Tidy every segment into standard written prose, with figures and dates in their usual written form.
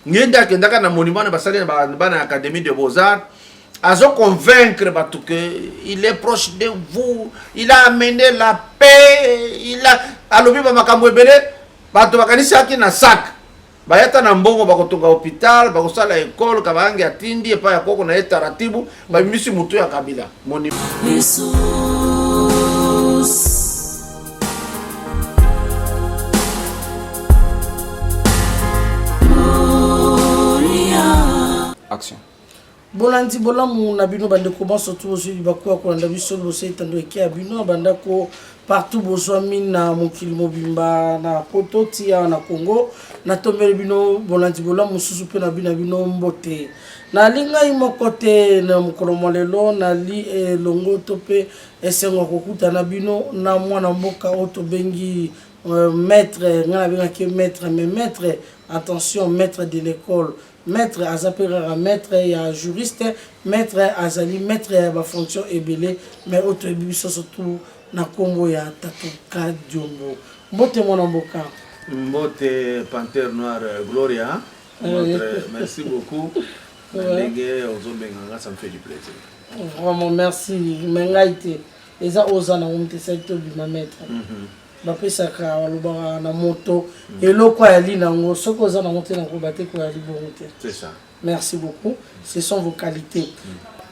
Ngenda kendaka na monument na basali na académie de beaux-arts. Azo convaincre batu que il est proche de vous, il a amené la paix, il a alobi ba makambo ebele batu bakanisa ki na sac. Bayata na mbongo bakotunga hôpital, bakosala école kabangi atindi epa ya koko na etaratibu, ba misi mutu ya Kabila. Monument action. Bolandi bolamu na bino bande comment surtout aussi bakwa ko na biso bosé tando eki abino bandako partout bozwa mina mokili mobimba na pototi ya na Congo na tombele bino bolandi bolamu susu pe na bino mbote na linga imokote na mukolomo lelo na li longo tope esengo kokuta na bino na mwana mboka oto bengi maître ngana benga ke maître mais maître attention maître de l'école maître azapera maître ya juriste maître azali maître ya ba fonction ebele mais autre biso surtout na Congo ya Tatoka Diombo mbote mwana mboka mbote Panthère Noire Gloria merci beaucoup Légué Ozobenga, ça me fait du plaisir vraiment merci mengaite eza ozana umte secteur du maître bapesaka walobaka na moto eloko ya li nango soki oza na moto nango bateko ya libongo te. C'est ça. Merci beaucoup. Ce sont vos qualités.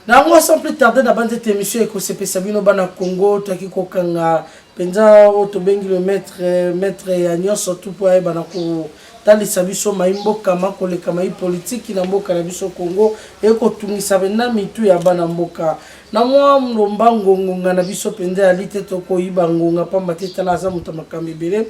Nango sans plus tarder na bande cette émission ekosepesa bino bana Congo taki kokanga penza otobengi le maître ya nyonso tout po bana ko talisa biso maimboka makoleka mai politique na mboka na biso Congo ekotungisa bena mitu ya bana mboka na mwa mlomba ngonga na biso penza ya lite toko yiba ngonga pamba teta na za mutamakambe bele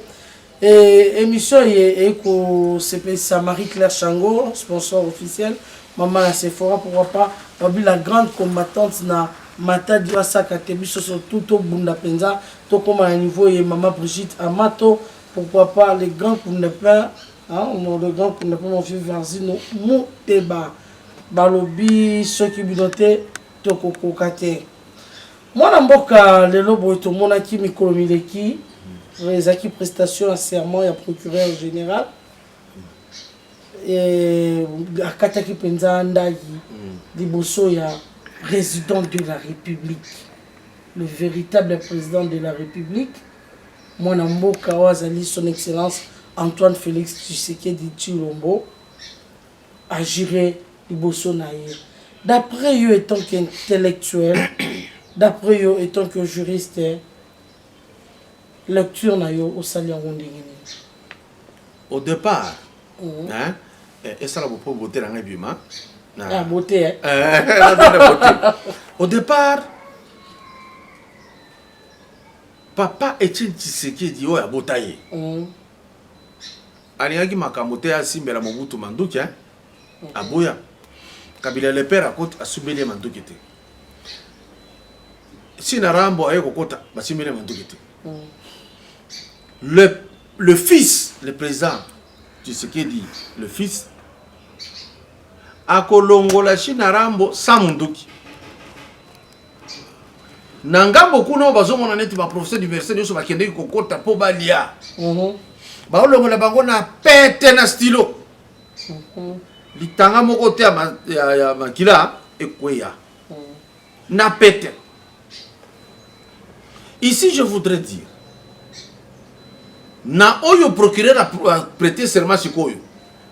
émission ye ekosepesa Marie-Claire Chango sponsor officiel maman à Sephora pourquoi pas la grande combattante na Matadi Wasaka Tebiso surtout au Bunda Penza to comme à niveau et maman Brigitte Amato pourquoi pas les grands pour ne pas le grand pour ne pas mon vieux Varzino Mouteba balobi ceux qui bidoté to kokokate moi mboka lelo boy to mona ki mikolo mileki les acquis prestations à serment et à procureur général et akataki penza ndagi liboso ya président de la République le véritable président de la République mwana mboka wazali son excellence Antoine Félix Tshisekedi Tshilombo agirait liboso na ye d'après eux étant qu'intellectuel d'après eux étant que juriste lecture na yo au salon ndengeni au départ hein et ça la pour beauté dans bima ah beauté au départ papa Etienne Tshisekedi oya botaye aliaki makamote ya simbela Mobutu Manduki aboya Kabila le père akota asubele Manduki te sina rambo ayeko kota basimele Manduki te le fils le président Tshisekedi le fils akolongola China rambo Samunduki nangambo kuno bazomona neti ba professeur d'université nyoso bakende kokota po balia baolongola bango na pete na stylo litanga moko te ya makila ekweya na pete. Ici je voudrais dire na oyo procureur a prêté serment sikoyo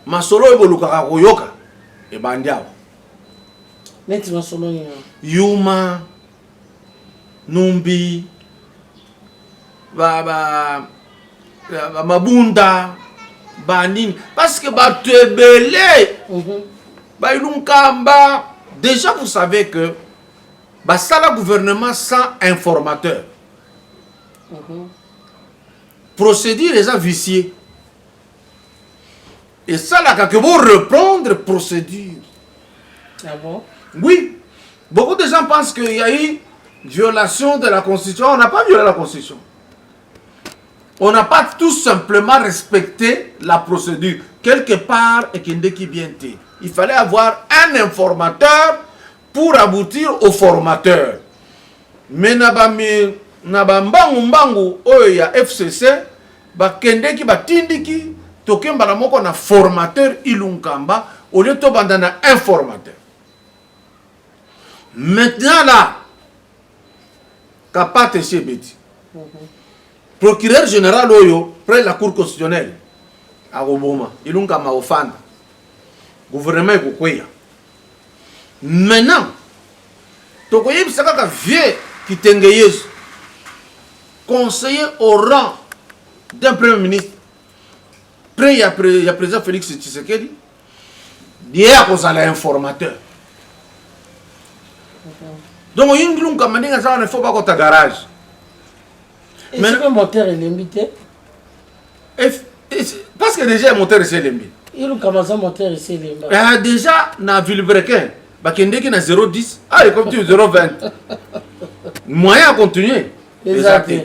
masolo ebolukaka koyoka ebandiawa neti masolo ni Yuma Numbi Mabunda Banine parce que Batebele Bailunkamba déjà vous savez que ça le gouvernement sans informateur procédure les viciés et ça là que vous reprendre procédure. Ah bon? Oui, beaucoup de gens pensent qu'il y a eu violation de la Constitution. On n'a pas violé la Constitution. On n'a pas tout simplement respecté la procédure. Quelque part, il fallait avoir un informateur pour aboutir au formateur. Mais nabambangu oya FCC bakendeki batindiki tokemba moko na formateur ilunkamba au lieu to bandana informateur. Maintenant là kapate chebeti. Procureur général oyo près la cour constitutionnelle à Oboma ilunkamba ofanda. Gouvernement ekokweya. Maintenant tokoyeb saka vieux qui tengeyeuse conseiller au rang d'un premier ministre. Après, il y a le président Félix Tshisekedi. Hier, on a l'informateur. Donc, il y a un faut pas qu'on garage. Mais le moteur est limité. Parce que déjà, le moteur est limité. Il y a un moteur est limité. Déjà, dans la ville brequin, il y a 0,10. Ah, il continue 0,20. Moyen à continuer. Exactement.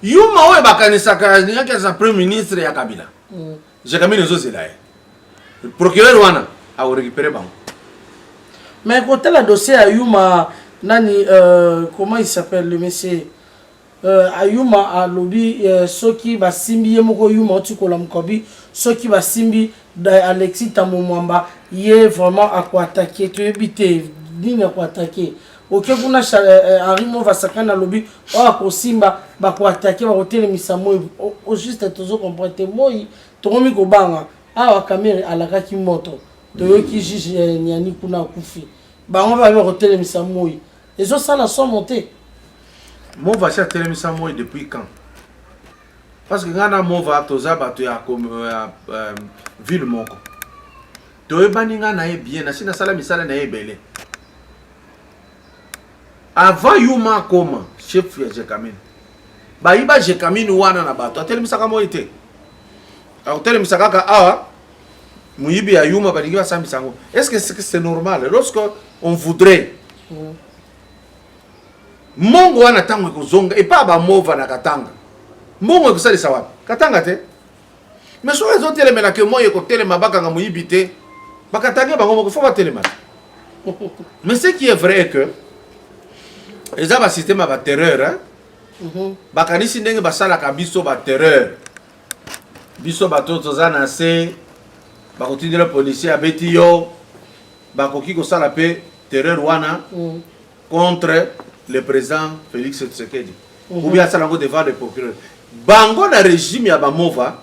Yuma oye bakanisaka nyaka za premier ministre ya Kabila. Jekamine zo là. Le procureur wana a récupéré bango. Mais côté la dossier à Yuma nani comment il s'appelle le monsieur Ayuma a lobby soki basimbi yemoko Yuma tikola mkobi soki basimbi Alexis Tamumwamba yé vraiment à quoi attaquer tu éviter ligne à quoi attaquer. Ok, vous n'avez Henri Mova Sakana lobby, oh, Simba, bah pour attaquer, bah hôtel Misamo, au juste toujours comprendre moi, Tomi Kobanga, ah, caméra à la kaki moto, de qui juge Niani Kuna Koufi, bah on va voir hôtel Misamo, les autres ça la sont montés. Mova cher hôtel Misamo depuis quand? Parce que Gana Mova Toza batu ya comme ville moko. Toye baninga na e bien, na sina sala misala na e belé. Avant Yuma Koma, chef ya Jekamine. Baïba Jekamine wana na bato. Atele misaka mo ite. Atele misaka ka awa. Muyibi ya Yuma banigi basa misango. Est-ce que c'est normal? Lorsque on voudrait Mongo wana tango kozonga et pas ba mova na katanga. Mongo kusali sawa. Katanga te. Mais so les autres éléments que moi yeko tele mabaka nga muyibi te. Bakatange bango moko faut ba tele mat. Mais ce qui est vrai est que ils ont un système de terreur. Bakanisi ndenge basala ka biso ba terreur. Biso bato tozana se bakotindela policier abeti yo bakoki ko sala pe terreur wana contre le président Félix Tshisekedi. Ou bien ça lango devant le procureur. Bango na régime ya bamova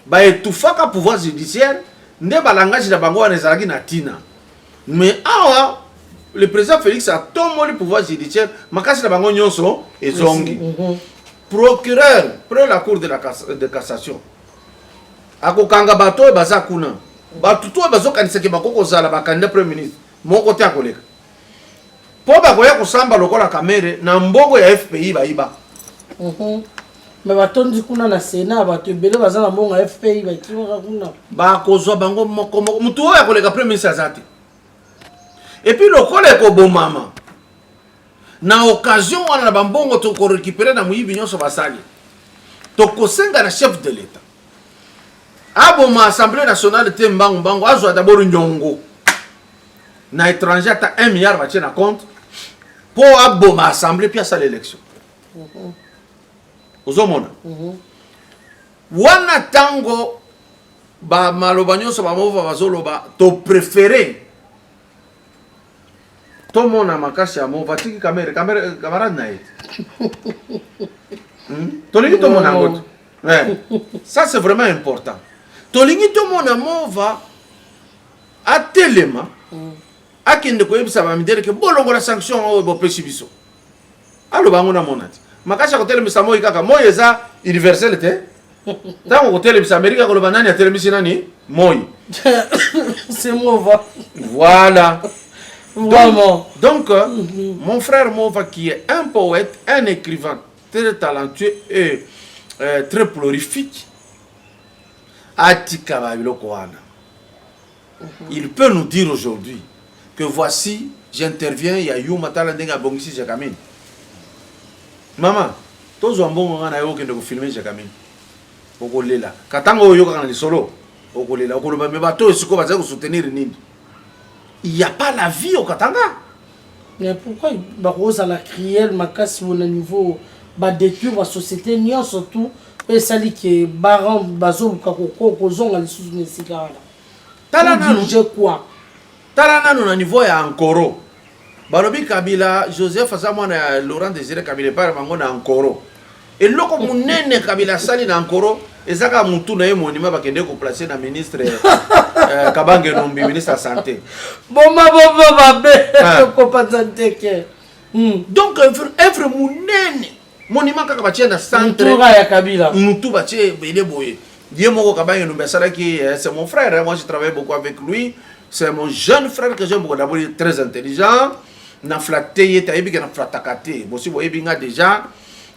ba etufaka pouvoir judiciaire nde balangage na bango wana ezalaki na tina. Mais awa le président Félix a tombé le pouvoir judiciaire, makasi la bango nyonso et zongi. Procureur, près la cour de cassation. Akokanga bato e baza kuna. Bato to bazo kaniseke bakoko zala bakanda premier ministre. Mon côté akoleka. Po bakoya kosamba lokola kamere na mbongo ya FPI baiba. Mais batondi kuna na Sénat bato ebele baza na mbongo ya FPI bakiwa kuna. Bakozwa bango moko mutu oya koleka premier ministre azati. Et puis le collègue au bon maman. Na occasion on a bambongo to ko récupérer na muyibi nyonso basali. To kosenga na chef de l'état. Abo ma assemblée nationale te mbango mbango azwa d'abord nyongo. Na étranger ta 1 milliard va tient na compte pour abo ma assemblée puis à l'élection. Ozomona. Wana tango ba maloba nyonso ba mova bazoloba to préféré. Tout le monde a makasi à mon vatiki camarade naït. Tolingi tout le monde a goût. Ça c'est vraiment important. Tolingi tout le monde a mon va à téléma. À qui ne connaît pas ça va me dire que bon longo la sanction au bon péchibiso. Alors bango na monati. Makasi à côté de Samo ikaka moi eza universel te. Tant au côté de Amérique ko le banani à télémission nani moi. C'est moi. Voilà. Donc, mon frère Mova, qui est un poète, un écrivain très talentueux et très prolifique, il peut nous dire aujourd'hui que voici, j'interviens, il y a Yuma Talandenga Bongisi Jakamine. Maman, tous les gens qui ont filmé Jakamine. Okolela. Katango yoka kana lisolo. Okolela. Okoloba me bato esiko baza ko soutenir nini. Il n'y a pas la vie au Katanga. Mais pourquoi Barosa la crielle makasi au niveau ba détruire la société ni surtout esali ke baran bazobuka kozonga lisusu na esika wana tala nanu quoi tala nanu na niveau ya Ankoro balobi Kabila Joseph aza mwana ya Laurent Désiré Kabila pare bango na Ankoro eloko munene Kabila sali na Ankoro ezaka mutu na ye monima bakende ko placer na ministre Kabange Nombi ministre de santé bomba babe ko patanteke donc œuvre munene monument kaka batie na centre ya Kabila mutu batie bele boye Diemoko Kabange Nombi asalaki c'est mon frère moi je travaille beaucoup avec lui c'est mon jeune frère que j'aime beaucoup d'abord il est très intelligent na flatté yeta ebi na flatakate bosi boye binga déjà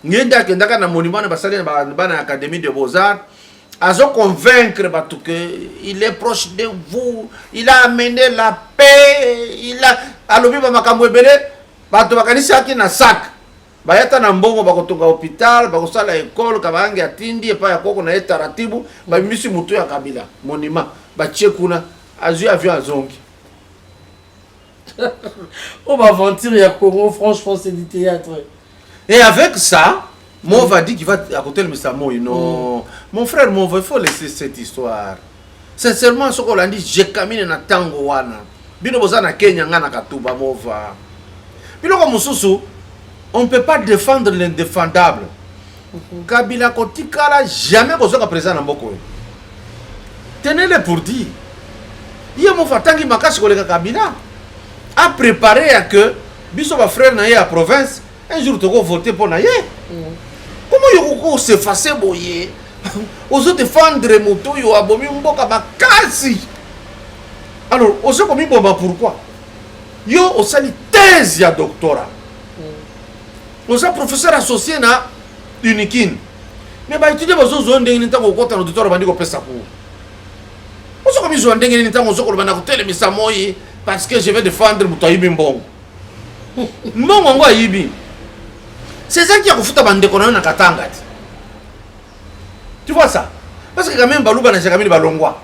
ngenda kendaka na monument na basali na bana académie de beaux-arts azo convaincre batu que il est proche de vous il a amené la paix il a alobi ba makambo ebele batu bakanisa ki na sac bayata na mbongo bakotonga hôpital bakosala école kabange atindi epa ya koko na etaratibu ba misi mutu ya Kabila monument batie kuna azu avion azongi on va aventure ya Congo franchement c'est du théâtre. Et avec ça, Mo va dire qu'il va à côté de M. Moï. Non, mon frère, il faut laisser cette histoire. Sincèrement, ce qu'on a dit, j'ai caminé dans Tango wana. Bino boza na Kenya ngana katuba mova. Bino comme Moussou, on ne peut pas défendre l'indéfendable. Kabila kotikala jamais kozoka présent na mboko. Tenez-le pour dire. Yé mo fatangi makashi koleka Kabila a préparé à que biso ba frère na ye à province. Un jour, tu vas voter pour Naye. Comment tu s'effacer, boye? Aux autres défendre les motos, ils ont abomi mboka bakasi. Alors, aux autres comme bomba pourquoi? Yo au sali thèse ya doctorat. Aux autres professeur associé na Unikin. Mais bah étudier aux autres zones d'ingénieur au côté de doctorat bandi ko pesa pour. Aux autres comme ils ont d'ingénieur aux autres bandi ko tele misamoyi parce que je vais défendre Moutaïbi Mbong. Mbong ngo yibi. C'est ça qui a foutu bande qu'on a na Katanga. Tu vois ça? Parce que quand même Balouba na Jakamil Balongwa.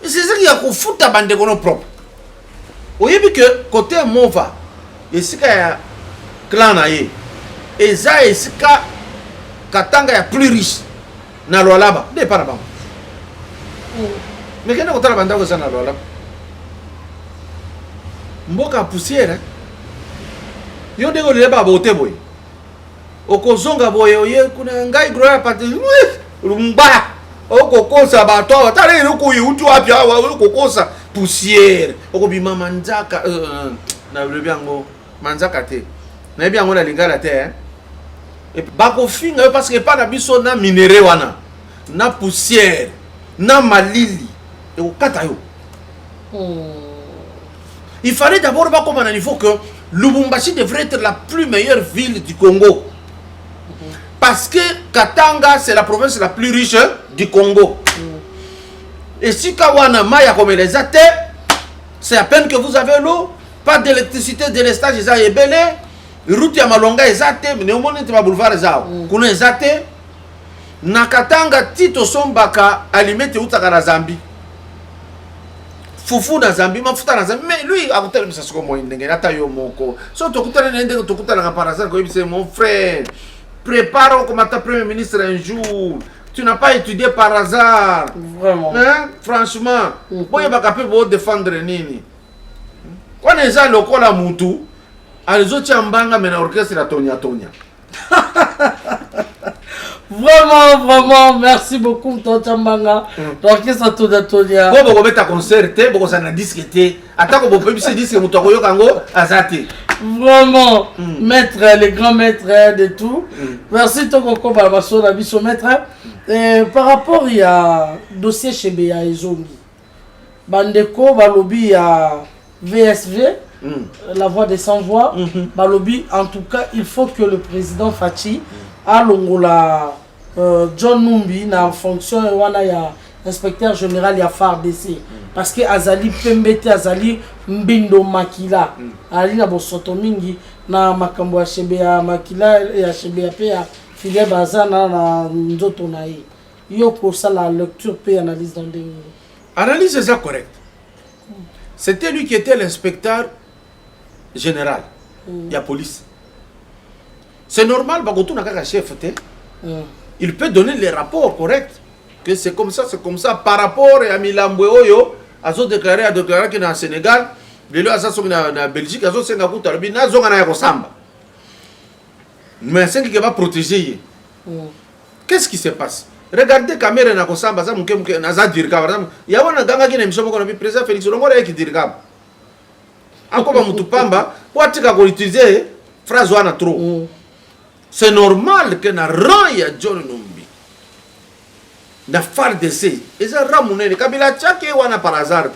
C'est ça qui a foutu bande qu'on propre. Au début que côté Mova, et ce qu'il y a clan naïe, et ça et ce qu'il Katanga est plus riche. Na Lualaba, n'est pas là-bas. Mais qu'est-ce que tu as bande que ça na Lualaba? Mboka poussière. Yo ndeko leba bote boy. Okozonga boye oye kuna ngai groya pati rumba. Okokosa bato tale ruku yutu apya okokosa poussière. Okobima manzaka na lebiango manzaka te. Na biango na lingala te Et bako finga parce que pas na biso na minéré wana. Na poussière, na malili. Et okata yo. Il fallait d'abord voir comment il faut que Lubumbashi devrait être la plus meilleure ville du Congo. Parce que Katanga, c'est la province la plus riche du Congo. Et si Kawana Maya comme les athées, c'est à peine que vous avez l'eau, pas d'électricité, de l'estage, ils ont belé, route ya malonga ezate, mais au moins tu vas boulevard ezao. Kuna ezate, na Katanga tito sombaka alimete utaka na Zambie. Fufu na Zambie, mafuta na Zambie, mais lui a coûté le message comme moi ndenge ata yo moko. So to kutana ndenge to kutana na parasar ko c'est mon frère. Prépare comme ta premier ministre un jour. Tu n'as pas étudié par hasard. Vraiment. Hein? Franchement, boye bakape bo défendre nini. Quand les gens lokola mutu, alizo chambanga mena orchestre la Tonya Tonya. Vraiment, vraiment, merci beaucoup, Tonton Manga. L'orchestre Tonya. Bon, vous mettez à concert, vous avez un disque. Attends, vous pouvez dire que vous avez un azate. Vraiment, maître, les grands maîtres de tout. Merci, Tokoko Balbasso, la biso maître. Par rapport à dossier chez Béa et Zongi, Bandeko, Balobi à VSV, la voix des sans-voix, Balobi, en tout cas, il faut que le président Fachi a l'ongola John Numbi en fonction wana ya inspecteur général ya FARDC parce que azali pembete azali mbindo makila ali na bosoto mingi na makambo ya shebe ya makila ya shebe ya pe ya filia bazana na nzoto na ye yo ko la lecture pe analyse dans des analyse c'est correct. C'était lui qui était l'inspecteur général de la police. C'est normal, Bagotou n'a qu'un chef. il peut donner les rapports corrects. Que c'est comme ça. Par rapport à Milambwe Oyo, Azo déclaré que dans le Sénégal, Lelo Azo na Belgique, Azo Singapour, Talobi, Nazo Gana Samba. Mais c'est qui va protéger. Qu'est-ce qui se passe? Regardez caméra na Kosamba, ça muke naza dirika. Il y a un ganga qui n'a pas vu président Félix Longoria qui dirika. Encore Mutupamba, pour utiliser phrase wana trop. C'est normal que na rang ya John Numbi. Na phare d'essai. Et ça ramune Kabila Tchake wana par hasard.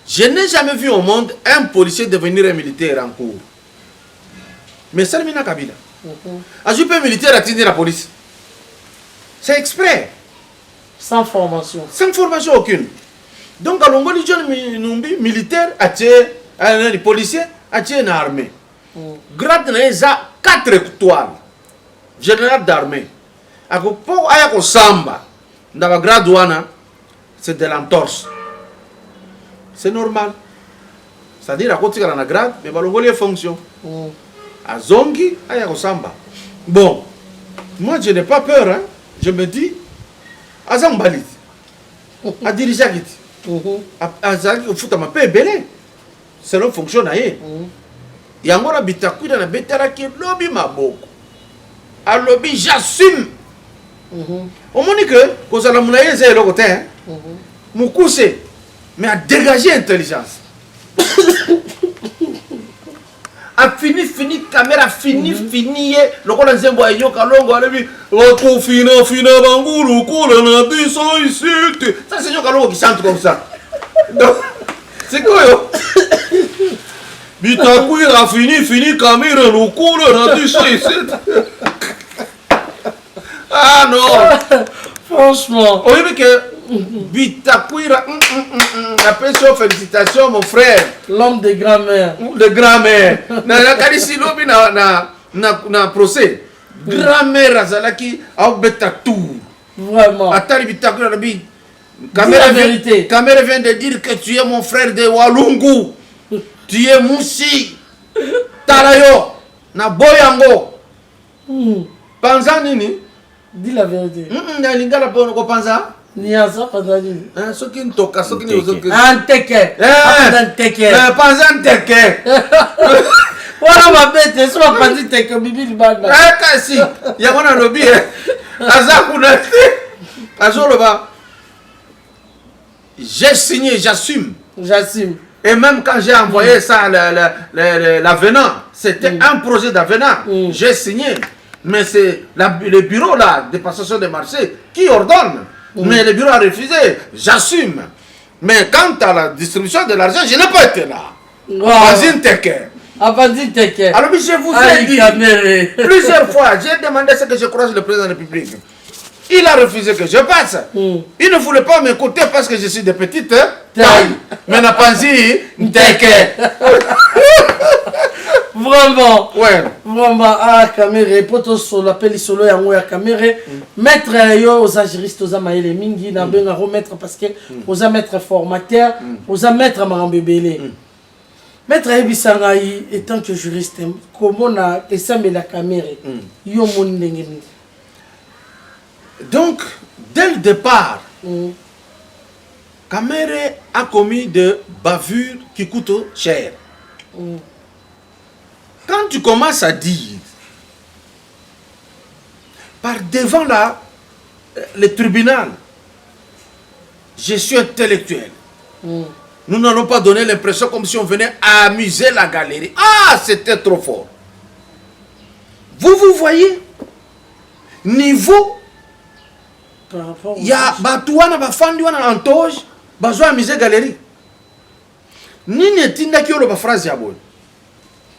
Je n'ai jamais vu au monde un policier devenir un militaire en cours. Mais ça mina Kabila. Ajoute un militaire à tenir la police. C'est exprès. Sans formation. Sans formation aucune. Donc, à l'ongoli, John Numbi, militaire, les policiers, une armée. Grade n'a 4 étoiles. Général d'armée. Pour Ayako Samba, dans la grade douane, c'est de l'entorse. C'est normal. C'est-à-dire, à côté de la grade, mais l'ongoli est fonction. À Zongi, Ayako Samba. Bon, moi, je n'ai pas peur, hein. Je me dis, Azam Balit, a dirigé Azam Futa ma paix belé. C'est l'homme fonctionne aïe. Yangora Bitakou dans la bétara qui lobby ma boko. A lobby, j'assume. On m'a dit que, quand on a mounaïe, c'est le côté, Moukousse, mais à dégager intelligence. A fini caméra fini le ko na zembo ayo kalongo alebi ko fina bangulu ko na biso ici ça c'est kalongo qui chante comme ça donc c'est quoi yo Bitakwira fini caméra le ko na biso ici ah non franchement oui mais que Bitakwira appelle félicitations mon frère l'homme de grand-mère na kadisi lobi na procès grand-mère azalaki au betatou vraiment atari Bitakwira na bi caméra vérité caméra vient de dire que tu es mon frère de Walungu tu es Musi Tarayo na Boyango panza nini dis la vérité na lingala pono ko panza Niaza Padani. Ce qui toka, ce qui nous occupe. Anteke. Anteke. Pas Anteke. Voilà ma bête, c'est pas dit que Bibi Libanda. Eh, si. Il y a un lobby. Azakuna. Azoloba. J'ai signé, j'assume. J'assume. Et même quand j'ai envoyé ça, l'avenant, c'était un projet d'avenant. J'ai signé. Mais c'est le bureau là, de passation des marchés, qui ordonne. Mais le bureau a refusé, j'assume. Mais quant à la distribution de l'argent, je n'ai pas été là. Vas-y, Teke. Alors, je vous ai dit plusieurs fois, j'ai demandé ce que je croise le président de la République. Il a refusé que je passe. Il ne voulait pas m'écouter parce que je suis de petite taille. Mais n'a pas dit Teke. Vraiment. Ouais. Vraiment, ah, Kamere, poto sur l'appel solo ya ngoya Kamere, maître yo aux agiristes aux amaïle mingi na benga remettre parce que aux maître formateur, aux maître marambebele. Maître Ebisangaï étant que juriste, comment na esame la Kamere yo mon ndengeni. Donc, dès le départ, Kamere a commis de bavures qui coûtent cher. Quand tu commences à dire, par devant le tribunal, je suis intellectuel, nous n'allons pas donner l'impression comme si on venait amuser la galerie. Ah, c'était trop fort. Vous voyez, niveau, il y a Batouana, Bafandiwana, Antoge, Bazo amuser la galerie. Ni n'est-il qui a phrase ya boy.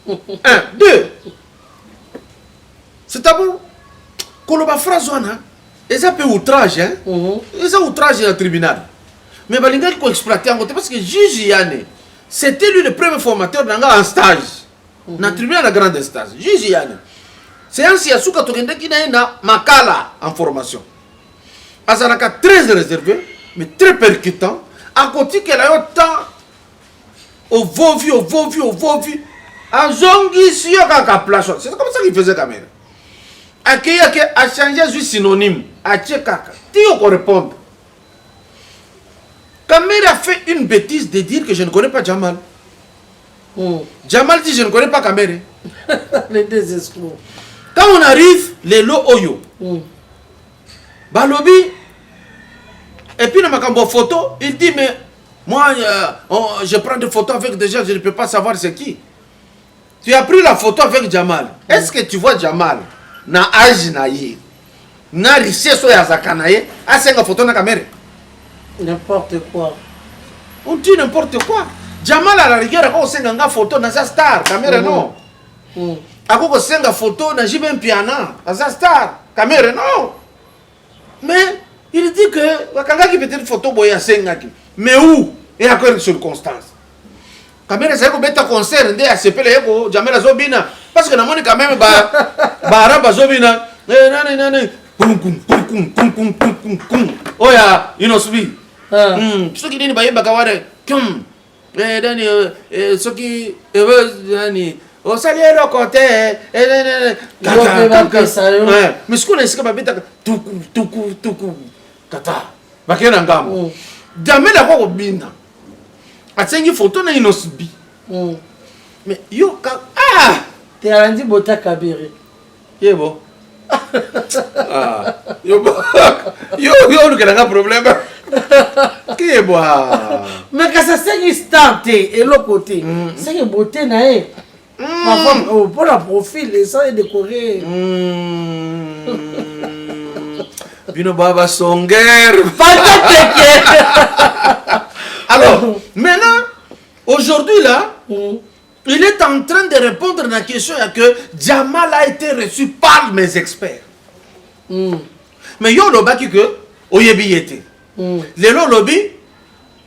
1, 2. C'est d'abord que le phrase et ça peut outrage, hein? Et ça outrage au tribunal. Mais balinga il faut exploiter en côté parce que juge Yane, c'était lui le premier formateur en stage. Dans le tribunal de grande instance. Juge Yane. C'est ainsi à Souka Tokende qui n'a pas Makala en formation. Azanaka très réservé, mais très percutant. À côté qu'elle a eu tant au vovu. C'est comme ça qu'il faisait quand même. a changé juste synonyme. A tchekaka. Tu qu'on répond. Kamere a fait une bêtise de dire que je ne connais pas Jamal. Jamal dit je ne connais pas Kamere. Les deux escrocs. Quand on arrive, les lots Oyo. Balobi. Et puis, dans ma photo, il dit mais moi, je prends des photos avec des gens, je ne peux pas savoir c'est qui. Tu as pris la photo avec Jamal. Est-ce que tu vois Jamal na âge na ye, na richesse ya zakanaye, a senga photo na caméra? N'importe quoi. On dit n'importe quoi. Jamal à la rigueur, quand on senga nga photo na sa star, caméra non. Ako ko senga photo na Jibin Piana, na sa star, caméra non. Mais il dit que wakanga qui peut-être photo boya senga ki. Mais où? Et à quelle circonstance? Kamera c'est que concert ndé a sepele yeko Jamela Zobina parce que na moni quand même ba Zobina kum oya inosbi soki nini bayeba kaware kum dani soki dani o saliero côté mais ce qu'on est ba beta tuku kata bakena ngamo Jamela ko bina atsengi photo na inosbi mais yo ka te arandi bota kabiri yebo yo le grand problème qui bois mais quand ça c'est instant et l'autre côté c'est que beauté na e parfois pour la profil et ça est décoré bino baba songer alors maintenant aujourd'hui là il est en train de répondre à la question que Jamal a été reçu par mes experts. Mais yo lobaki que oyebi yete. Le lobby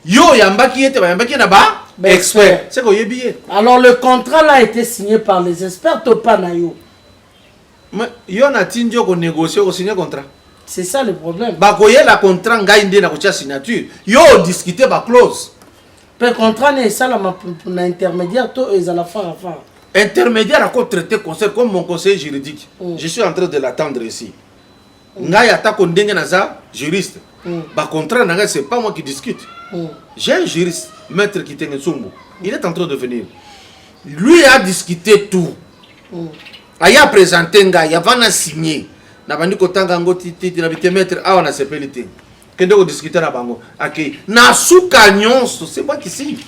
yo yambaki yete ba yambaki na ba expert. C'est que oyebi yete. Alors le contrat là a été signé par les experts ou pas na yo? Mais yo na tinjo ko négocier ko signer contrat. C'est ça le problème. Ba koye la contrat ngai ndé na ko tia signature. Yo discuter ba clause. Le contrat n'est ça la intermédiaire toi ils à la fin. Intermédiaire à quoi traiter conseil comme mon conseiller juridique. Je suis en train de l'attendre ici. Ngai atako ndenge naza juriste. Ba contrat nanga c'est pas moi qui discute. J'ai un juriste, maître Kitenge Tsumbu. Il est en train de venir. Lui a discuté tout. Il a présenté ngai, avant de signer. Na bandi kotanga ngo titi na bité maître awa na sepelité. Quand on discute na bango, ok, na souka nyonso, c'est moi qui signe.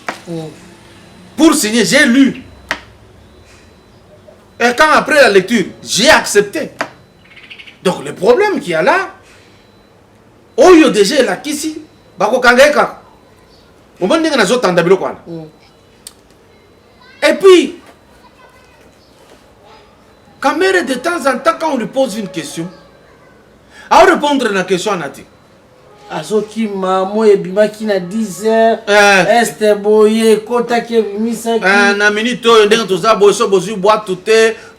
Pour signer, j'ai lu. Et quand après la lecture, j'ai accepté. Donc le problème qu'il y a là, oyo déjà la kisi, bako kangeka. Au moment où on a tandabilo quoi. Et puis, Kamere de temps en temps quand on lui pose une question, à répondre à la question on a dit. Azoki mamo ebimaki na 10h este boye kota ke misaki na minute oyo ndenge toza boso bozu boîte tout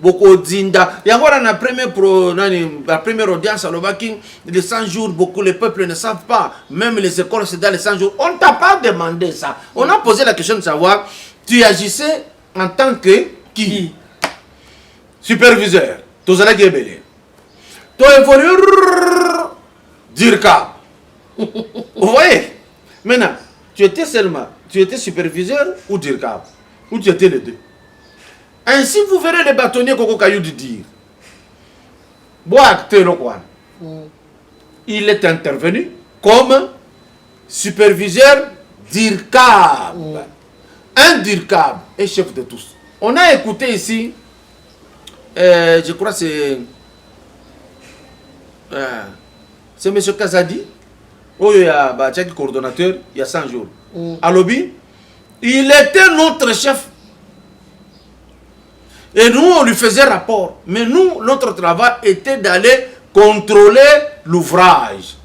boko dinda yango na la première audience alobaki les 100 jours beaucoup le peuple ne savent pas même les écoles c'est dans les 100 jours on t'a pas demandé ça on a posé la question de savoir tu agissais en tant que qui superviseur tozala ki ebele to évoluer dirka. Vous voyez? Maintenant, tu étais superviseur ou dirkab? Ou tu étais les deux? Ainsi, vous verrez les bâtonniers Koko Kayou de dire. Il est intervenu comme superviseur dirkab. Un dirkab est chef de tous. On a écouté ici, je crois que c'est M. Kazadi. Oh, il y a un coordonnateur, il y a 100 jours. À Lobby, il était notre chef. Et nous, on lui faisait rapport. Mais nous, notre travail était d'aller contrôler l'ouvrage.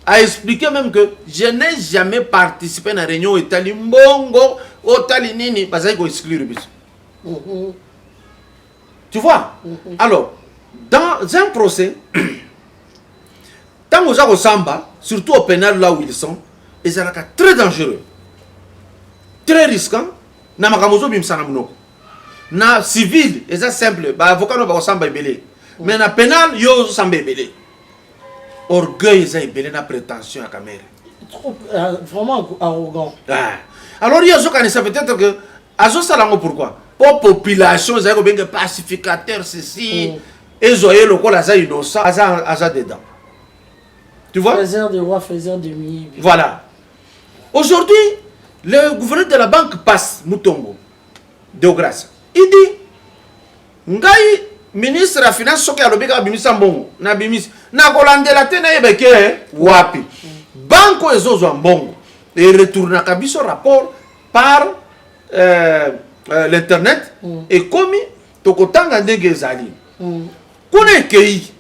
A expliqué même que je n'ai jamais participé à la réunion Itali Mbongo, Otali Nini, parce qu'il faut exclure. Tu vois? Alors, dans un procès, tant aux Samba, surtout au pénal là où ils sont, ils sont très dangereux, très risquants. Na makamozo bimsana mnoko. Na civil, ils sont simples. Ba avocat no ba Samba ibele. Mais na pénal, yo semble belé. Orgueil, ça belé na prétention à caméra. Trop, vraiment arrogant. Ah. Alors, il y a ça peut-être que. Azo salango pourquoi? Pour population, ils ont bien pacificateur, ceci. Et zoé le col à innocent, à dedans. Tu vois? Faiseur de roi, faiseur de mi. Voilà. Aujourd'hui, le gouverneur de la banque passe, Moutongo, de grâce. Il dit, Ngai, ministre de la finance, soki alobika bimisa mbongo, na bimis, na kolandela te na yebeke, wapi. Banco ezozo mbongo. Et retourne à kabiso rapport par l'internet et comme tokotanga ndenge ezali. Kone kei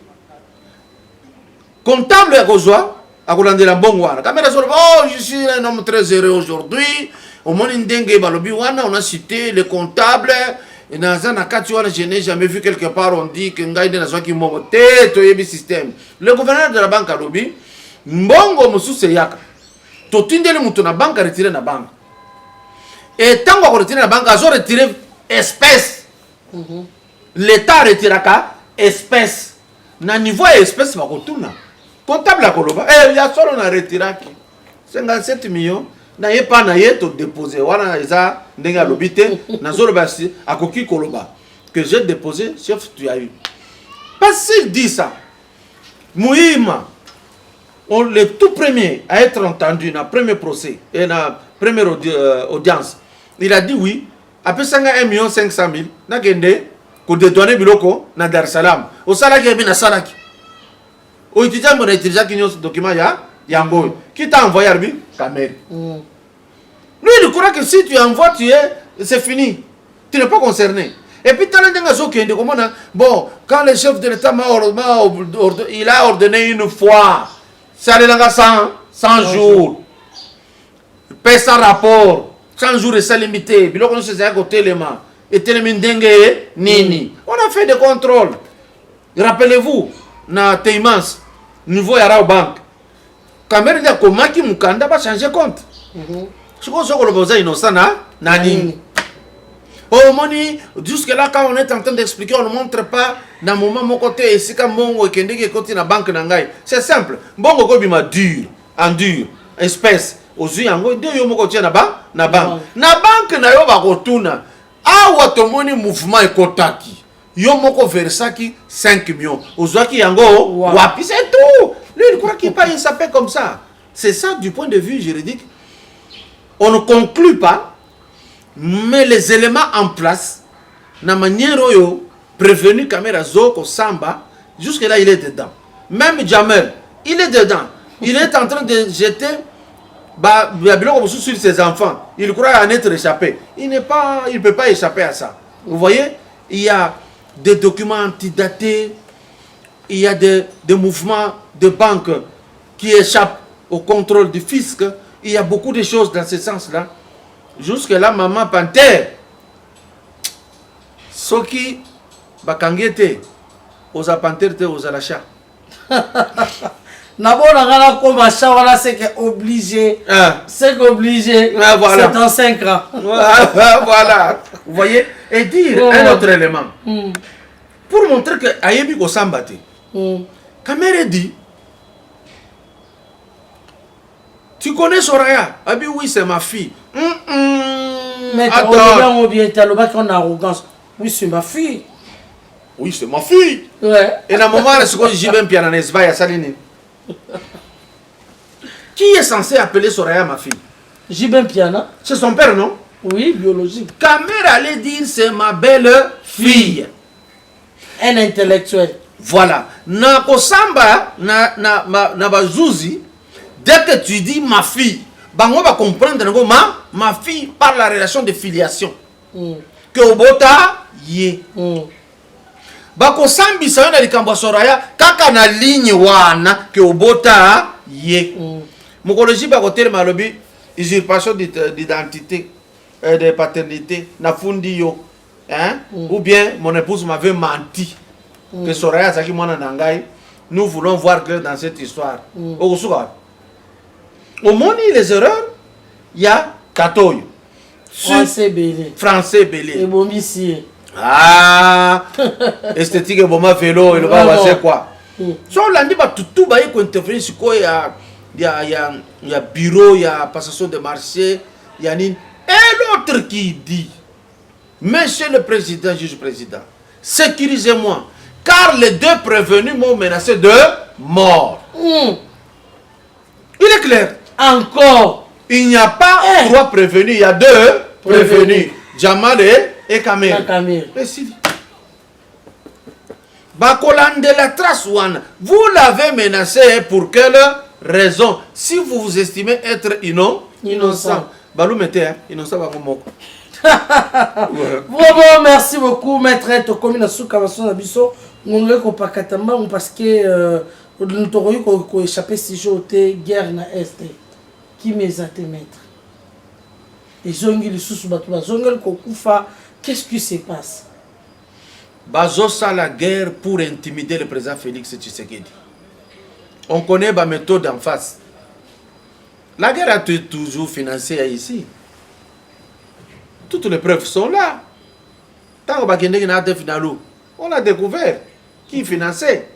comptable ya kozwa akolandela mbongo wana. Kamera sur oh je suis un homme très heureux aujourd'hui. Au moins ndenge balobi wana on a cité le comptable et dans un akati wana je n'ai jamais vu quelque part on dit que ngai na zwaki mbongo te to yebi système. Le gouverneur de la banque alobi mbongo mususu yaka. Totindele mutu na banque retirer na banque. Et tant qu'on retire la banque, ils ont retiré espèce. L'État retiraka espèce. Na niveau espèce, va retourner. Comptable à Koloba. Eh, il y a solo na retiré 57 millions. Na ye pas na ye to déposé. Wana eza ndenga lobité. Na zolo basi à Koki Koloba que j'ai déposé, chef tu as eu. Parce qu'il dit ça. Mouima, le tout premier à être entendu dans le premier procès et dans la première audience. Il a dit oui, après 1,5 million, na kende ko détourner biloko na Dar es Salaam. Au salaki et na salaki. Au étudiant mon étudiant qui nous document ya yango. Qui t'a envoyé arbi Kamel. Lui il croit que si tu envoies c'est fini. Tu n'es pas concerné. Et puis t'as l'indéga zo kende comment bon, quand le chef de l'État il a ordonné une fois, ça allait dans 100 jours. Paie sans rapport. 100 jours et ça limité. Puis là, on se dit à côté les mains. Et télémindengue nini. On a fait des contrôles. Rappelez-vous, na Teimans, niveau yara banque. Kamera de Komaki Mukanda va changer compte. Je pense que le besoin innocent na nini. Oh moni, jusque là quand on est en train d'expliquer, on ne montre pas dans le moment mon côté ici quand bongo et kende ke côté na banque nangai. C'est simple. Bongo ko bima dur, en dur, espèce. Ozu yango de yo moko tia na banque na banque na yo ba kotuna awa tomoni mouvement ekotaki yo moko versaki 5 millions ozwaki yango wapi c'est tout. Lui il croit qu'il paye ça paie comme ça. C'est ça du point de vue juridique. On ne conclut pas, mais les éléments en place na manière yo prévenu caméra zoko samba jusque là il est dedans. Même Jamel il est dedans. Il est en train de jeter sur ses enfants, il croit en être échappé. Il ne peut pas échapper à ça. Vous voyez, il y a des documents antidatés, il y a des mouvements de banque qui échappent au contrôle du fisc. Il y a beaucoup de choses dans ce sens-là. Jusque là, maman Panther, ce qui bakangete aux Panther aux alachats. D'abord, on a c'est obligé. C'est obligé. Voilà. C'est dans 5 ans. Voilà. Vous voyez? Et dire un autre élément. Pour montrer que Ayebi ko sambate. Kamere dit, tu connais Soraya? Ah oui, c'est ma fille. Mais on est en arrogance. Oui, c'est ma fille. Oui, c'est ma fille. Ouais. Et dans le moment où j'y vais, puis en Espagne, il y a Saline. Qui est censé appeler Soraya ma fille? Jibin Piana. C'est son père, non? Oui, biologique. Kamera allait dire c'est ma belle fille. Un intellectuel. Voilà. Na kosamba na bazuzi, dès que tu dis ma fille, bango va comprendre ma fille par la relation de filiation. Que obota ye. Bako sambi sa na likambo Soraya kaka na ligne wana ke obota ye. Mokoloji bako tele malobi usurpation d'identité de paternité na fundi yo. Hein? Ou bien mon épouse m'avait menti que Soraya saki mwana nangai. Nous voulons voir que dans cette histoire. Au monde les erreurs, il y a Katoy. Français Belé. Français Belé. Et Bomissier. Ah, esthétique bon vélo et le va c'est quoi? So lundi ba tout ba y intervenir sur quoi il y a bureau, il y a passation de marché, il y a et l'autre qui dit Monsieur le président, juge président, sécurisez-moi car les deux prévenus m'ont menacé de mort. Il est clair. Encore. Il n'y a pas trois prévenus, il y a deux prévenus. Jamal et Kamel. Et si Bakolande la trace one, vous l'avez menacé pour quelle raison? Si vous vous estimez être innocent. Balou mettez innocent Bakomoko. Vraiment, merci beaucoup, maître Tokomi na Soukamason Abiso. On le compactement parce que nous avons échappé si j'étais guerre na Est. Qui mes athées maître? Et Zongi le sous-batouba, Zongi le Kokufa, qu'est-ce qui se passe? Bazosa la guerre pour intimider le président Félix Tshisekedi. On connaît la méthode en face. La guerre a toujours financé ici. Toutes les preuves sont là. Tant que on a découvert qui finançait.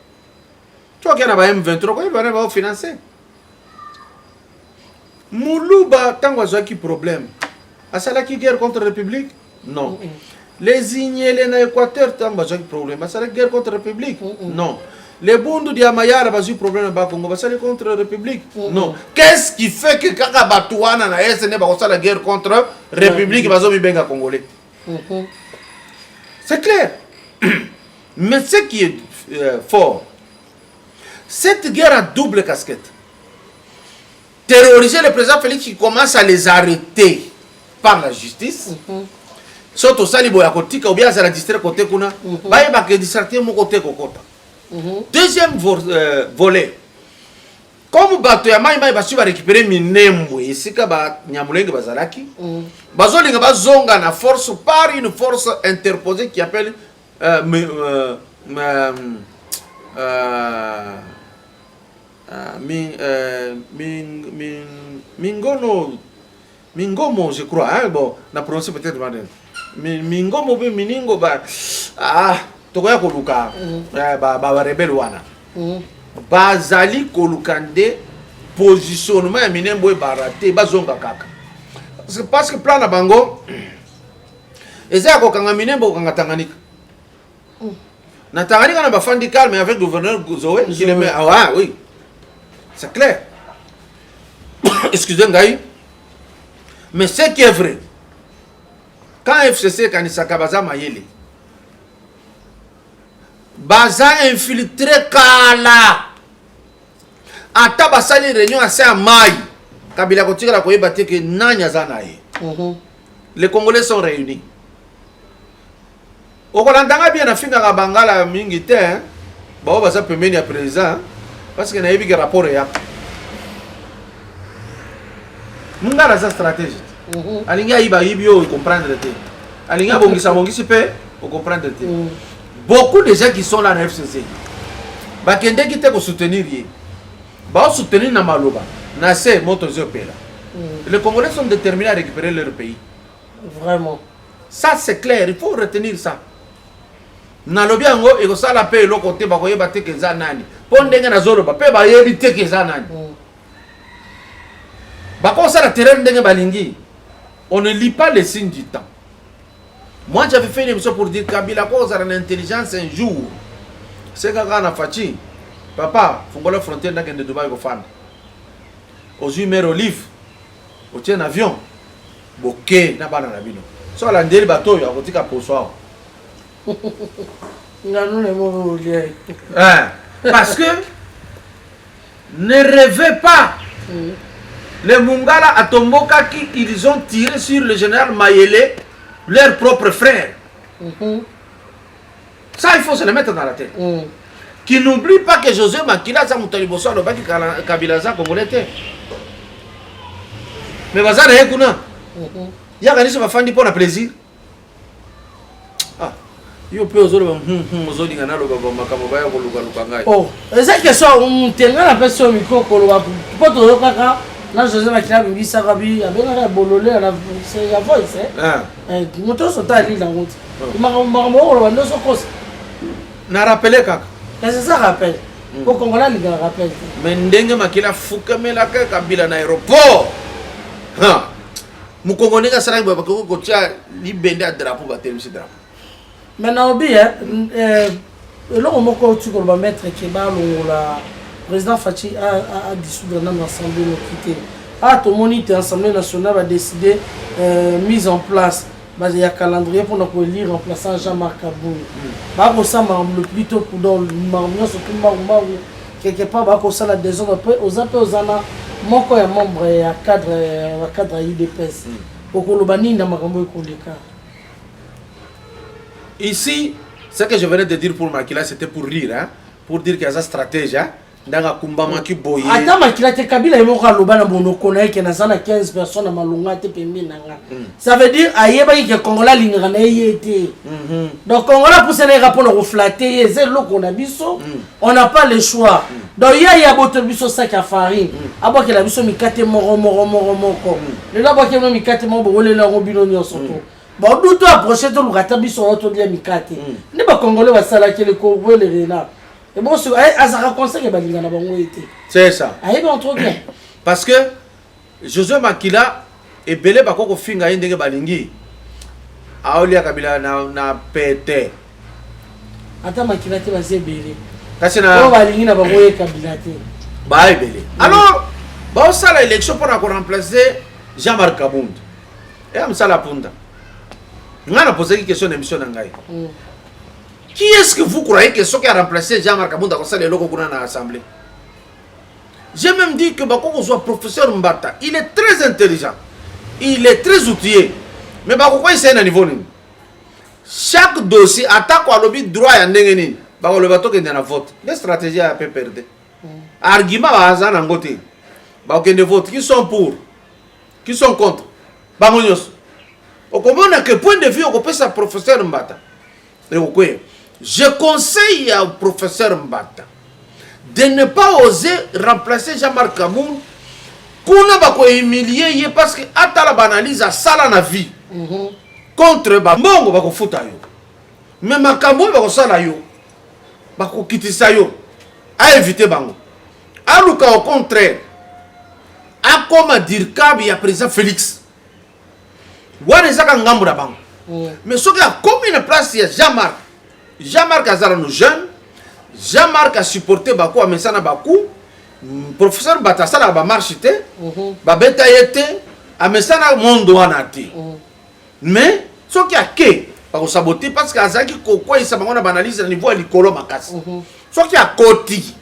Tu vois qu'il y a un M23, il va financer. Moulouba, tant que qui problème. A ça qui guerre contre la République? Non. Les Ignélés dans l'Équateur, tant que problème. A ça la guerre contre la République? Non. Les Bondou d'Amayara, il y a problème dans Congo. A ça la contre la République? Non. Qu'est-ce qui fait que Kaka Batouana na Est n'est pas la guerre contre la République? Benga Congolais. C'est clair. Mais ce qui est fort, cette guerre a double casquette. Terroriser le président Félix qui commence à les arrêter par la justice. Surtout ça, il y a ou bien à la district côté kuna, il y a que distracter mon côté kokota. Deuxième volet. Comme bato ya mai va récupérer minembo ici ka ba nyamulenge bazalaki. Bazolinga bazonga na force par une force interposée qui appelle Mingomo, je crois, hein, bon, na prononcé peut-être mal. Mingomo, Miningo, Togoya Koluka, rebelle wana. Bazali Kolukande, positionnement ya Minembo et Barate, bazonga kaka. Parce que plan na bango, eza kokanga Minembo kanga Tanganyika. Na Tanganyika na bafandi calme avec le gouverneur Zoé, qui le met, ah oui. C'est clair. Excusez-moi, mais ce qui est vrai, quand FCC Kanisaka Baza Mayele, Baza infiltré Kala, Ata Basali réunion assez à Maï, Kabila Kotika la Koye Baté que Nanya Zanaye. Les Congolais sont réunis. Au Kolandanga bien à Finga Bangala Mingite, Bao Baza Pemeni à présent. Parce qu'il y a un rapport. Nous avons une stratégie. Alinga iba ibio comprendre. Alinga bongisi pe comprendre. Beaucoup de gens qui sont là dans la FCC, bakende qui te soutenir yé. Ba soutenir na maloba. Na se moto zopela. Les Congolais sont déterminés à récupérer leur pays. Vraiment. Ça c'est clair, il faut retenir ça. Na lobi yango eko sala pe lo côté ba koyeba te ke za nani. Pondenge na zoro ba pe ba yebi te ke za nani. Ba ko sala terrain ndenge balingi. On ne lit pas les signes du temps. Moi j'avais fait une émission pour dire Kabila ko sala l'intelligence un jour. C'est kaka na fachi. Papa, fongola frontière ndenge de Dubai ko fan. Aux humeurs olive. Au tien avion. Boké na bana na bino. So la ndeli bato ya kotika poso. Parce que ne rêvez pas. Les Mungala à Tomboka qui ils ont tiré sur le général Mayele, leur propre frère. Ça il faut se le mettre dans la tête. Qui n'oublie pas que José Makila ça mutaliboso le baki Kabila za congolais. Mais bazar ekuna. Ya kanisa bafandi pour le plaisir. Yo pe ozolo ozoli ngana lo baba makamo baya ko luka ngai. Oh, eza question tenga na personne miko ko lo poto kaka Là, José Makila Bimbi Sarabi, avec un bololé à la voice. Moto sota ali dans route. Maramo, on a son cause. Na rappelé kaka. C'est ça rappel. Pour qu'on a le rappel. Mais ndenge Makila fukamela ka Kabila na aéroport. Ha. Mukongone ka sala ba ko ko tia libende a drapeau ba telemi drapeau. Maintenant obi là on moko tu ko ba mettre Keba la président Fachi a dissoudre l'Assemblée quitté. Ah, tout le monde l'Assemblée nationale a décidé mise en place. Il y a un calendrier pour nous élire remplaçant Jean-Marc Aboul. Ça le plutôt pour dans le quelque part ça la désordre après aux appels aux ana mon corps membre et à cadre UDPS. Pour que le bani n'a makambo koleka. Ici, ce que je venais de dire pour Makila, c'était pour rire, hein, pour dire qu'il y a une stratégie. Ndanga kumbama ki boye ata Makila te Kabila emoka loba na bonoko na yeke na sana 15 personnes na malunga te pembe nanga ça veut dire ayeba ki Kongola lingana na yete donc Kongola pour se ne rapport au flatter c'est loko na biso on n'a pas le choix donc ya boto biso sac à farine aboke la biso mikate moko le la boke no mikate mo bo le la robino nyonso to bon nous to approcher to lukata biso to dia mikate ne ba Congolais ba sala ke le ko le rena. Et bon, c'est ça. Parce que José Makila est belé bako finga indenge balingi. Aolia Kabila na pété. Ata Makila te basé belé. Kasi na balingi na bakoye Kabila te. Ba belé. Alors, ba ça la élection pour remplacer Jean-Marc Kabound. Et am ça la punda. Ngana poser une question d'émission ngai. Qui est-ce que vous croyez que ce qui a remplacé Jean-Marc Kabunda comme ça les locaux dans l'Assemblée? J'ai même dit que Bako soit professeur Mbata, il est très intelligent, il est très outillé. Mais Bako c'est un niveau. Chaque dossier attaque à l'objet droit à Ndengeni. Bako le bateau qui est dans la vote. Les stratégies à peu perdre. Argument à Hazan en côté. Bako qui est vote, qui sont pour, qui sont contre. Bako nyos. Au comment à quel point de vue on peut sa professeur Mbata? Et au quoi? Je conseille au professeur Mbata de ne pas oser remplacer Jean-Marc Kabound pour ne pas humilier parce que à la banalise à sala na vie contre Bambongo bako futa yo mais makambo bako sala yo bako kitisa yo a éviter bango aluka au contraire a comme dire kabi ya président Félix wana zaka ngambu na bango mais ce qui a comme une place il y a Jean-Marc Azara nous jeunes, Jean-Marc a supporté Bakou à Messana Bakou, professeur Batasala a marché, Babeta était, à Messana Mondouanati. Mais ce qui a que, pour saboter, parce qu'Azaki Koko et Samana banalise le niveau à l'icolo Makasi. Ce qui a Koti,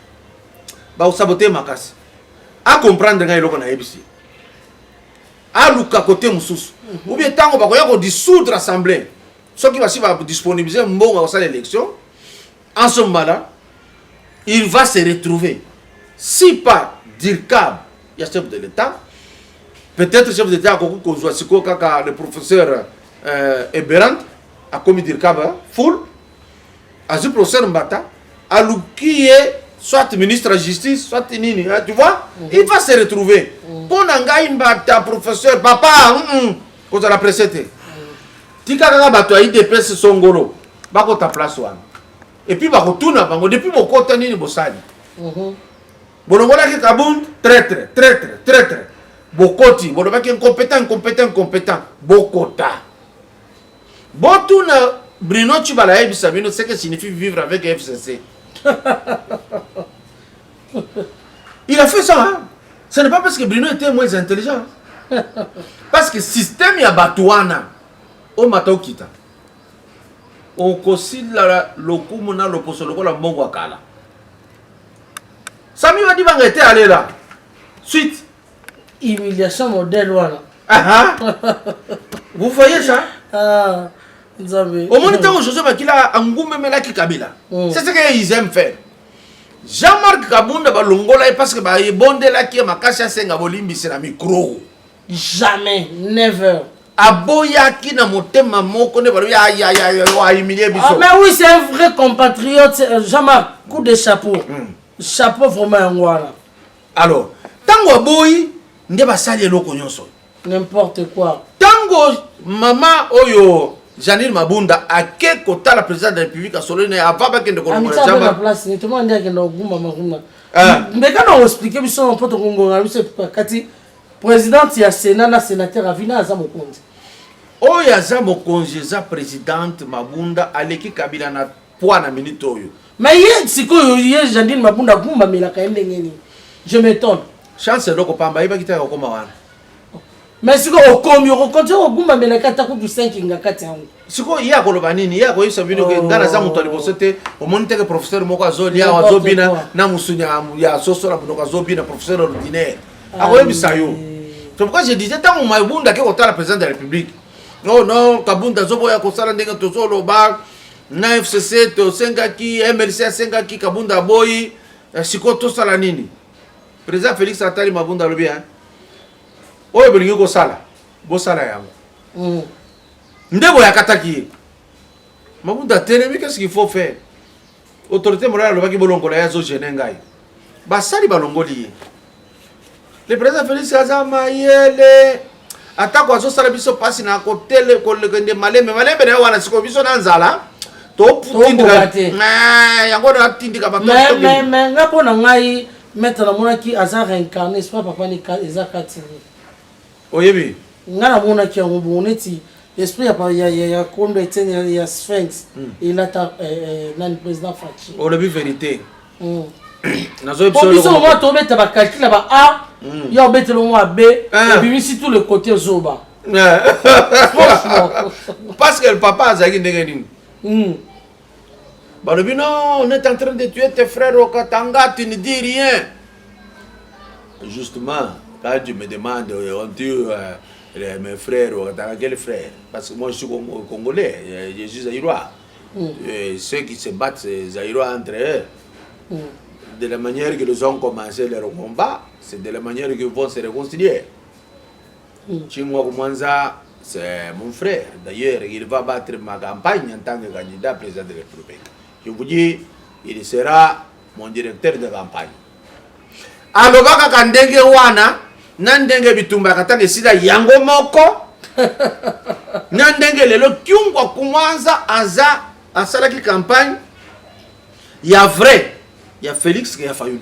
pour saboter Makasi. À comprendre que l'on a ABC. À Luka côté Moussous. Ou bien tant qu'on va dissoudre l'Assemblée. Ce qui va disponibiliser un bon à l'élection, en ce moment-là, il va se retrouver. Si pas Dirkab, il y a chef de l'État, peut-être chef de l'État, le professeur Eberant, a commis Dirkab, full, à ce professeur Mbata, à qui est soit ministre de la Justice, soit Nini, tu vois, il va se retrouver. Pour Nangaï Mbata, professeur, papa, quand on a précédé. Tika kaka bato ayi DPS songolo bako ta place wana et puis bako tuna bango depuis bokota nini bosali bolongola ki Kabound traître bokoti boloba ki incompétent bokota botuna Bruno Tshibala yebisa bino ce que signifie vivre avec FCC. Il a fait ça hein? Ce n'est pas parce que Bruno était moins intelligent parce que système ya batouana o matokita o kosila lokumu na loposo lokola mbongo akala Sami wadi banga était allé là suite humiliation modèle voilà vous voyez ça Nzambe au moment où José Makila angume melaki Kabila c'est ce qu'ils aiment faire. Jean-Marc Kabound ba longola parce que ba yebonde la ki makasi asenga bolimbi c'est la micro jamais never. Aboyaki na motema moko ne balo ya humilier biso. Ah mais oui, c'est un vrai compatriote Jean-Marc, coup de chapeau. Chapeau vraiment ngwana. Alors, tango aboyi nde basali eloko nyonso n'importe quoi tango mama oyo Janine Mabunda ake kotala président de la République asolone avant bakende kolongola jamba place ni tout le monde ndeke ndo guma maguma mbeka na expliquer biso poto kongonga biso kati présidente ya Sénat na sénateur avina aza mokonzi oyo aza mokonzi za présidente Mabunda aleki Kabila na poids na minute oyo mais ye sikoyo ye Janine Mabunda guma melaka ndengeni je m'étonne chance loko pamba iba kitaka koma wana mais siko okomi okonti oguma melaka ta ku du 5 ngakati yango siko iya koloba nini iya ko yisa bino ke ngana za muto alibosote omonite ke professeur moko azolia azobina na musunya ya sosola bunoka azobina professeur ordinaire akoyebisa yo c'est pourquoi je disais tant Mabunda ke kotala président de la République non non Kabunda zoboya kosala ndenge tozolo ba na FCC to sengaki MLC sengaki Kabunda boyi siko to sala nini président Félix Atali Mabunda lobi hein oyo bolingi kosala bosala yango ndebo ya kataki Mabunda telemi qu'est-ce qu'il faut faire autorité morale lobaki bolongola ya zo gêner ngai basali balongoli le président Félix Azama yele atako azosala biso pasi na kotele kolekende malembe na wana siko biso na nzala to putindika yango na tindika bato mais ngapo na ngai mettre na monaki aza réincarné c'est pas papa ni eza katini oyebi ngana monaki yango boneti esprit ya kondo etene ya Sphinx il a ta nan président Fachi on a vu vérité nazo biso mo to beta ba calcul ba a ya beta lo mo b et puis tout le côté zoba parce que le papa azaki ndenge nini balobi non on est en train de tuer tes frères au Katanga tu ne dis rien justement quand tu me demandes on tue mes frères au Katanga quel frère parce que moi je suis congolais je suis zaïrois ceux qui se battent c'est zaïrois entre eux de la manière que ils ont commencé leur combat c'est de la manière qu'ils vont se réconcilier Chingwa Koumanza c'est mon frère d'ailleurs il va battre ma campagne en tant que candidat président de la République je vous dis il sera mon directeur de campagne alobaka kandenge wana nandenge bitumba katanga sida yango moko nandenge lelo Chingwa Koumanza aza asalaki campagne ya vrai ya Félix qui a fallu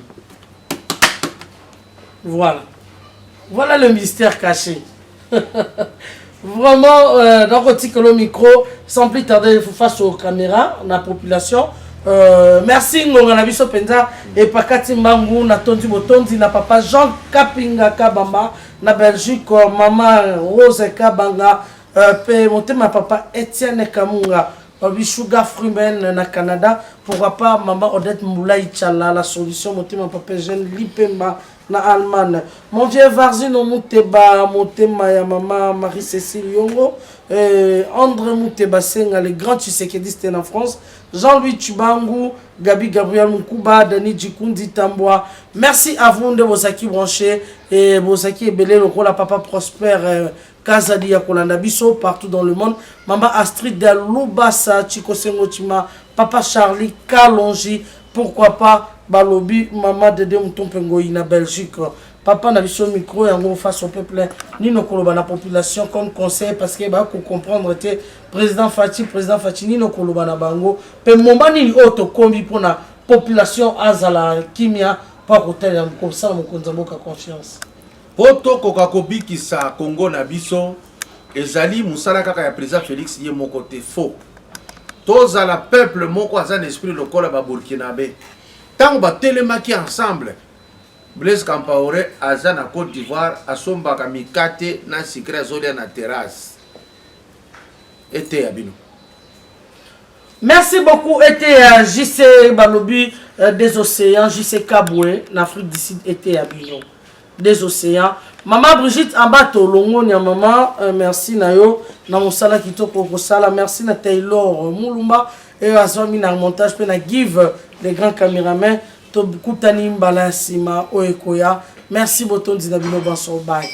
voilà le mystère caché vraiment donc on tique le micro sans plus tarder face aux caméras la population merci ngonga na biso penza et pakati mbangu na tondi botondi na papa Jean Kapinga Kabamba na Belgique maman Rose Kabanga pe motema papa Etienne Kamunga Sugar Frumen na Canada pourquoi pas maman Odette Moulay Tchala la solution motema papa Jean Lipemba na Allemagne mon vieux Varzino Mouteba motema ya maman Marie-Cécile Yongo André Mouteba Senga les grands Tshisekedistes en France Jean-Louis Tubangu Gabi Gabriel Moukuba Dani Djikundi Tamboa merci à vous de vos acquis branchés et vos acquis belé le rôle à papa Prosper Kazadi ya Kolanda Biso partout dans le monde Mama Astrid de Lubasa Chiko Sengotima Papa Charlie Kalonji pourquoi pas Balobi Mama Dede Moutompengo na Belgique Papa na biso micro yango face au peuple ni no koloba na population comme conseil parce que ba ko comprendre te président Fachi ni no koloba na bango pe momba ni auto kombi pona population azala kimia pa kotelela comme ça mon konzamboka confiance poto koka kobikisa Congo na biso ezali musala kaka ya président Félix ye moko te faux toza la peuple moko aza esprit lokola ba burkinabé tango ba telemaki ensemble Blaise Compaoré aza na Côte d'Ivoire asombaka mikate na secret zolia na terrasse ete abino merci beaucoup ete JC Balobi des océans JC Kaboué en Afrique du Sud ete abino des océans maman Brigitte Ambato Longoni maman merci na yo na mosala kitoko kosala merci na Taylor Mulumba et azami na montage pe na give les grands caméramans to kutani mbala sima oekoya merci botondi na bino banso bye